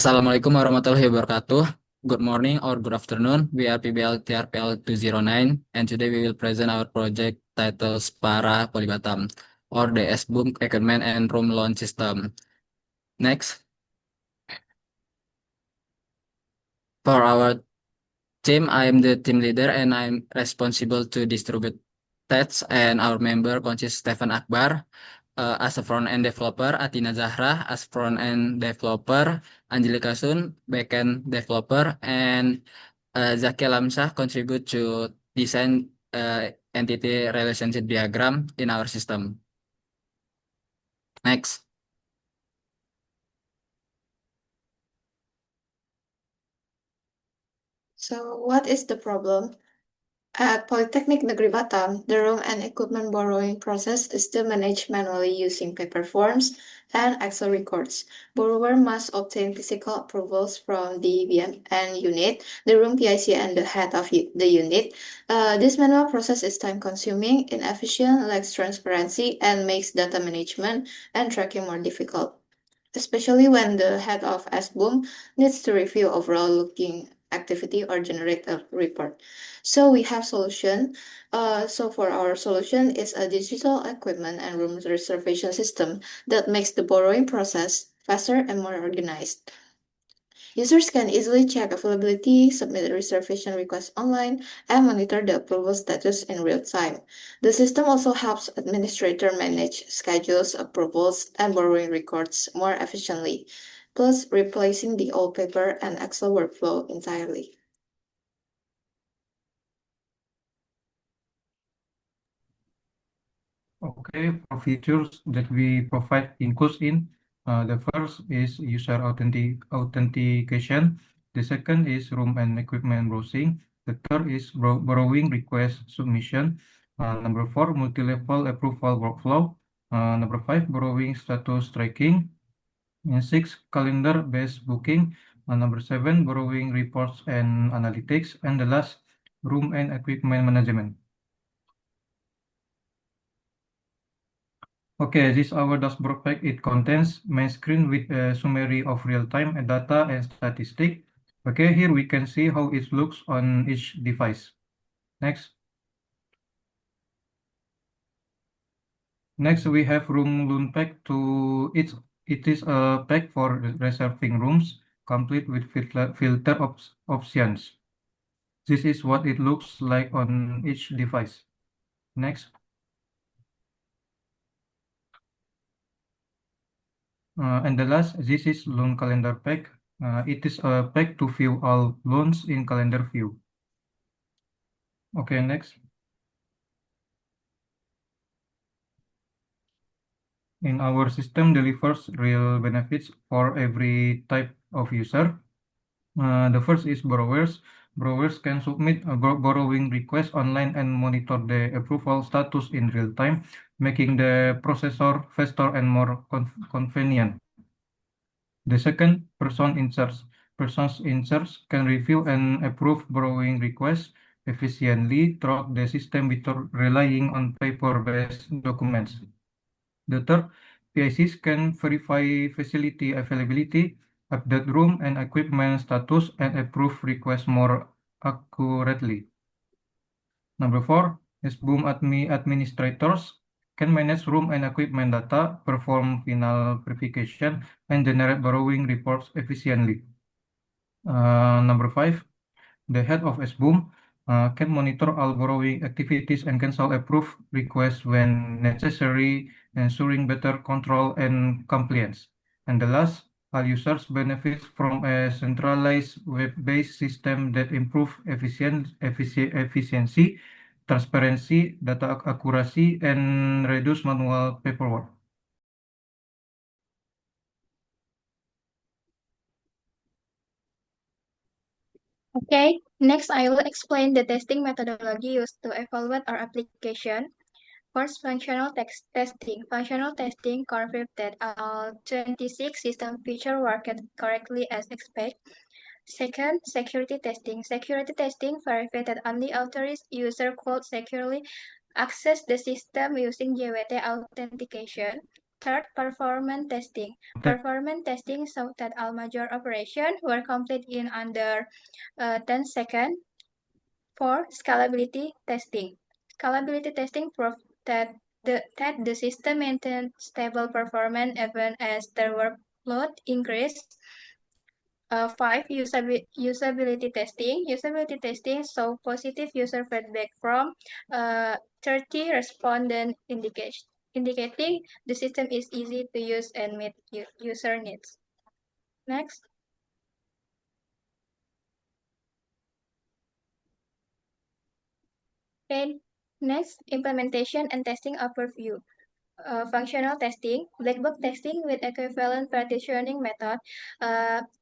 Assalamualaikum warahmatullahi wabarakatuh. Good morning or good afternoon. We are PBL TRPL 209 and today we will present our project titled Spara Polybatam or the S-Boom Equipment and Room Launch System. Next, for our team, I am the team leader and I'm responsible to distribute tests and our member consists Stefan Akbar. As a front-end developer, Atina Zahra as front-end developer, Angelika Sun, back-end developer, and Zaki Lamsah contribute to design entity relationship diagram in our system. Next. So, what is the problem? At Polytechnic Negeri Batam, the room and equipment borrowing process is still managed manually using paper forms and Excel records. Borrower must obtain physical approvals from the BMN unit, the room PIC, and the head of the unit. This manual process is time-consuming, inefficient, lacks transparency, and makes data management and tracking more difficult, especially when the head of SBOOM needs to review overall looking activity or generate a report. So we have solution. So for our solution is a digital equipment and room reservation system that makes the borrowing process faster and more organized. Users can easily check availability, submit a reservation request online, and monitor the approval status in real time. The system also helps administrators manage schedules, approvals, and borrowing records more efficiently, plus replacing the old paper and Excel workflow entirely. Okay, for features that we provide includes the first is user authentication. The second is room and equipment browsing. The third is borrowing request submission. Number four, multi-level approval workflow. Number five, borrowing status tracking. And six, calendar-based booking. Number seven, borrowing reports and analytics. And the last, room and equipment management. Okay, this our dashboard pack. It contains main screen with a summary of real-time data and statistic. Okay, here we can see how it looks on each device. Next. Next, we have room loan pack to it is a pack for reserving rooms, complete with filter options. This is what it looks like on each device. Next. And the last, this is loan calendar pack. It is a pack to view all loans in calendar view. Okay, next. In our system delivers real benefits for every type of user. The first is borrowers. Borrowers can submit a borrowing request online and monitor the approval status in real time, making the processor faster and more convenient. The second, person in charge. Persons in charge can review and approve borrowing requests efficiently throughout the system without relying on paper-based documents. The third, PICs can verify facility availability, update room and equipment status, and approve requests more accurately. Number four, SBOOM administrators can manage room and equipment data, perform final verification, and generate borrowing reports efficiently. Number five, the head of SBOOM can monitor all borrowing activities and cancel approved requests when necessary, ensuring better control and compliance. And the last, all users benefit from a centralized web-based system that improves efficiency, transparency, data accuracy, and reduce manual paperwork. Okay, next I will explain the testing methodology used to evaluate our application. First, functional testing. Functional testing confirmed that all 26 system features worked correctly as expected. Second, security testing. Security testing verified that only authorized users could securely access the system using JWT authentication. Third, performance testing. Performance testing showed that all major operations were complete in under 10 seconds. Four, scalability testing. Scalability testing proved that the system maintained stable performance even as the workload increased. Five, usability testing. Usability testing saw positive user feedback from 30 respondents indicating the system is easy to use and meet user needs. Next. Okay, next, implementation and testing overview. Functional testing, black box testing with equivalent partitioning method,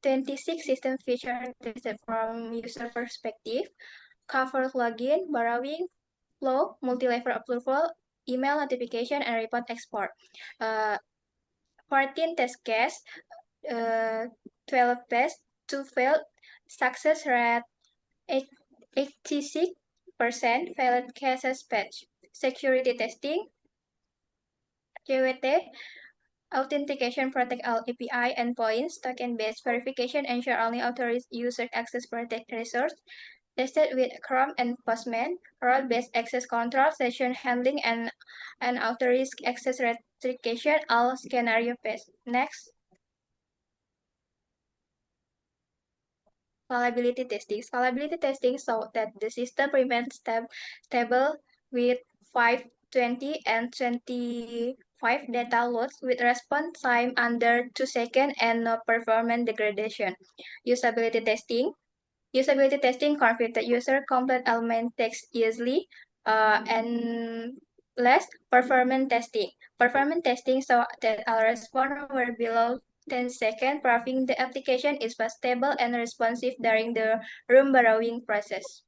26 system features tested from user perspective, cover login, borrowing, flow, multi-level approval, email notification, and report export. 14 test case, 12 tests, 2 failed, success rate 86%, failed cases patch. Security testing, JWT, authentication protect all API endpoints, token-based verification ensure only authorized user access protect resource, tested with Chrome and Postman, role-based access control, session handling, and author-risk access restriction, all scenario-based. Next. Scalability testing. Scalability testing showed that the system remains stable with 520 and 25 data loads with response time under 2 seconds and no performance degradation. Usability testing. Usability testing confirmed that user complete element text easily and less performance testing. Performance testing saw that all responses were below 10 seconds, proving the application is stable and responsive during the room borrowing process.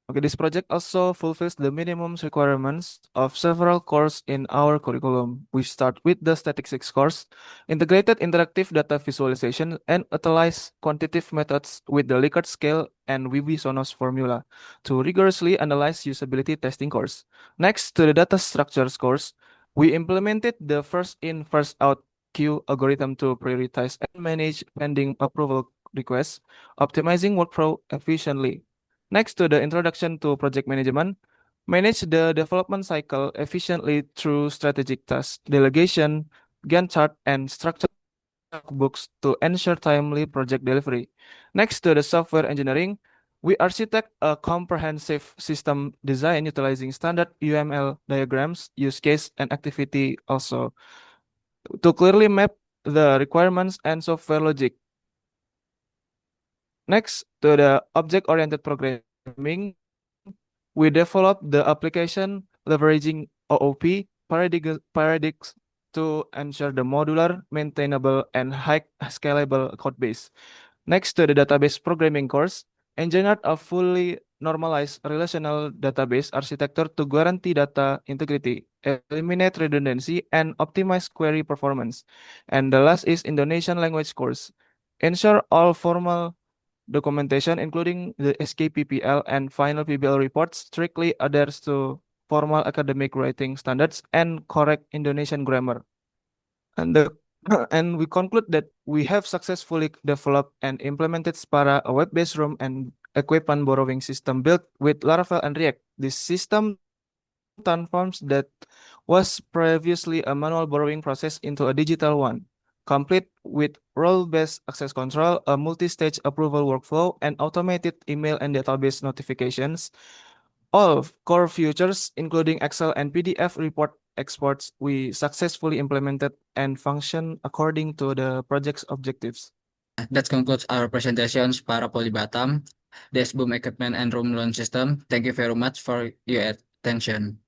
Okay, this project also fulfills the minimum requirements of several courses in our curriculum. We start with the statistics course, integrated interactive data visualization, and utilize quantitative methods with the Likert scale and Wibi-Sonos formula to rigorously analyze usability testing course. Next to the data structures course, we implemented the first in, first out queue algorithm to prioritize and manage pending approval requests, optimizing workflow efficiently. Next to the introduction to project management, manage the development cycle efficiently through strategic task delegation, Gantt chart, and structured books to ensure timely project delivery. Next to the software engineering, we architect a comprehensive system design utilizing standard UML diagrams, use case, and activity also to clearly map the requirements and software logic. Next to the object-oriented programming, we developed the application leveraging OOP paradigms to ensure the modular, maintainable, and high scalable code base. Next to the database programming course, engineered a fully normalized relational database architecture to guarantee data integrity, eliminate redundancy, and optimize query performance. And the last is Indonesian language course. Ensure all formal documentation, including the SKPPL and final PBL reports, strictly adheres to formal academic writing standards and correct Indonesian grammar. And we conclude that we have successfully developed and implemented Spara, a web-based room and equipment borrowing system built with Laravel and React. This system transforms that was previously a manual borrowing process into a digital one, complete with role-based access control, a multi-stage approval workflow, and automated email and database notifications. All core features, including Excel and PDF report exports, we successfully implemented and function according to the project's objectives. That concludes our presentations para Poly Batam, Dashboom Equipment and Room Loan System. Thank you very much for your attention.